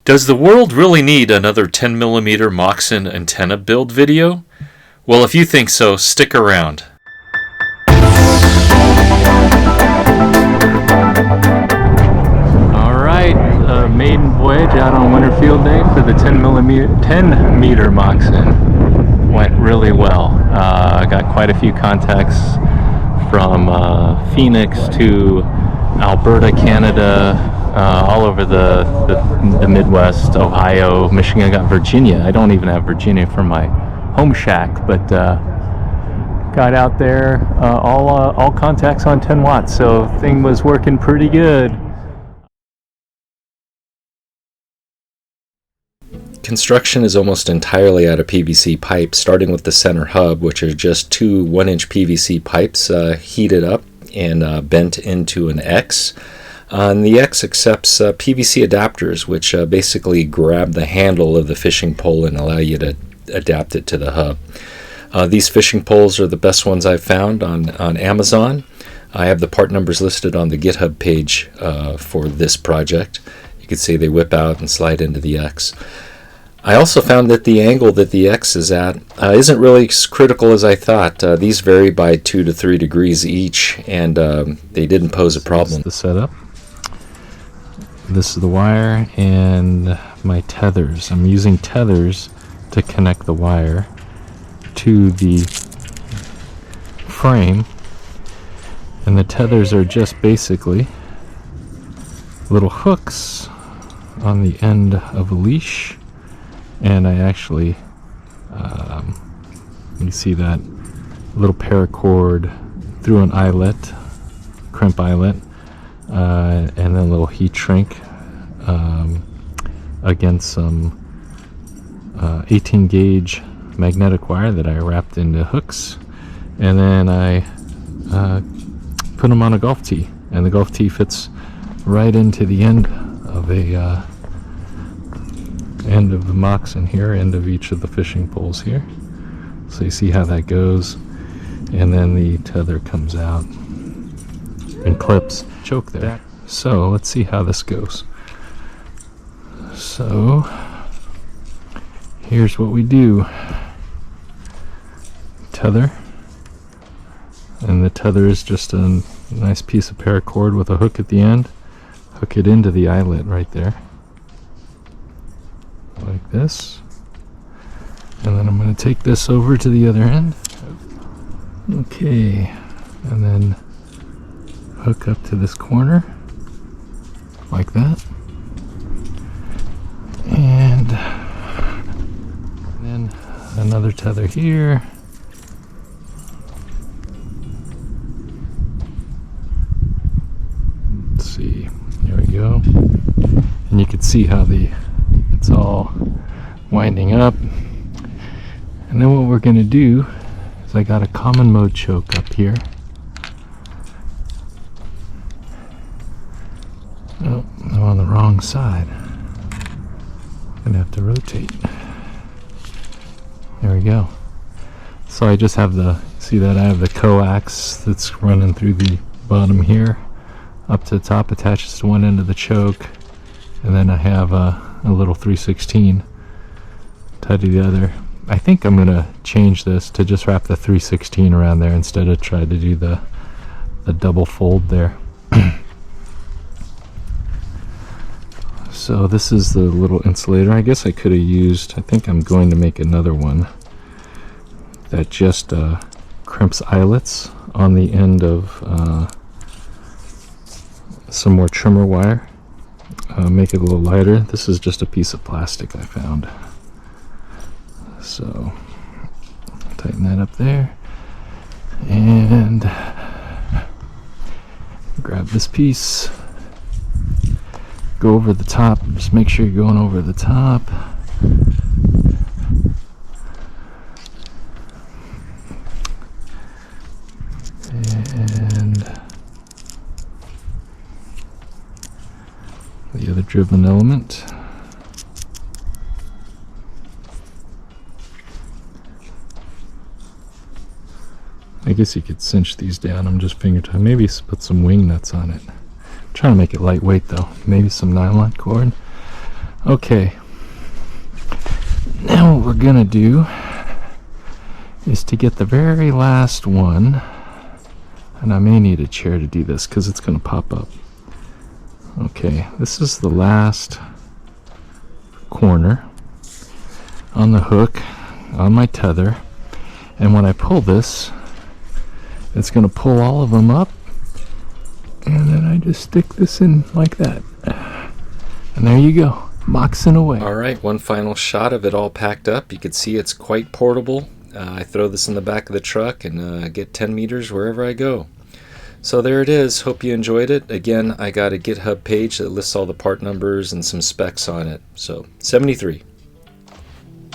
Does the world really need another 10mm Moxon antenna build video? Well, if you think so, stick around. Alright, maiden voyage out on winter field day for the 10 meter Moxon. Went really well. Got quite a few contacts from Phoenix to Alberta, Canada, all over the Midwest, Ohio, Michigan. I got Virginia. I don't even have Virginia for my home shack, but got out there, all contacts on 10 watts, so thing was working pretty good. Construction is almost entirely out of PVC pipe, starting with the center hub, which are just two 1-inch PVC pipes heated up and bent into an X. And the X accepts PVC adapters, which basically grab the handle of the fishing pole and allow you to adapt it to the hub. These fishing poles are the best ones I've found on Amazon. I have the part numbers listed on the GitHub page for this project. You can see they whip out and slide into the X. I also found that the angle that the X is at isn't really as critical as I thought. These vary by 2 to 3 degrees each, and they didn't pose a problem. The setup. This is the wire and my tethers. I'm using tethers to connect the wire to the frame, and the tethers are just basically little hooks on the end of a leash. And I actually, you see that little paracord through an eyelet, crimp eyelet, and then a little heat shrink against some 18 gauge magnetic wire that I wrapped into hooks, and then I put them on a golf tee, and the golf tee fits right into the end of the Moxon here, end of each of the fishing poles here. So you see how that goes, and then the tether comes out and clips, choke there. So let's see how this goes. So here's what we do. Tether, and the tether is just a nice piece of paracord with a hook at the end. Hook it into the eyelet right there, like this, and then I'm going to take this over to the other end. Okay, and then hook up to this corner like that, and then another tether here. Let's see, there we go, and you can see how it's all winding up. And then what we're going to do is I got a common mode choke up here. Oh, I'm on the wrong side. I'm going to have to rotate. There we go. So I just have see that I have the coax that's running through the bottom here up to the top, attaches to one end of the choke, and then I have a little 316 tied to the other. I think I'm going to change this to just wrap the 316 around there instead of try to do the double fold there. So this is the little insulator. I guess I could have used, I think I'm going to make another one that just crimps eyelets on the end of some more trimmer wire. Make it a little lighter. This is just a piece of plastic I found. So tighten that up there, and grab this piece, go over the top. Just make sure you're going over the top. And the other driven element. I guess you could cinch these down. I'm just finger time. Maybe put some wing nuts on it. I'm trying to make it lightweight though. Maybe some nylon cord. Okay, now what we're gonna do is to get the very last one, and I may need a chair to do this because it's gonna pop up. Okay, this is the last corner on the hook on my tether, and when I pull this, it's going to pull all of them up, and then I just stick this in like that, and there you go, Moxon away. Alright, one final shot of it all packed up. You can see it's quite portable. I throw this in the back of the truck and get 10 meters wherever I go. So there it is. Hope you enjoyed it. Again, I got a GitHub page that lists all the part numbers and some specs on it. So 73.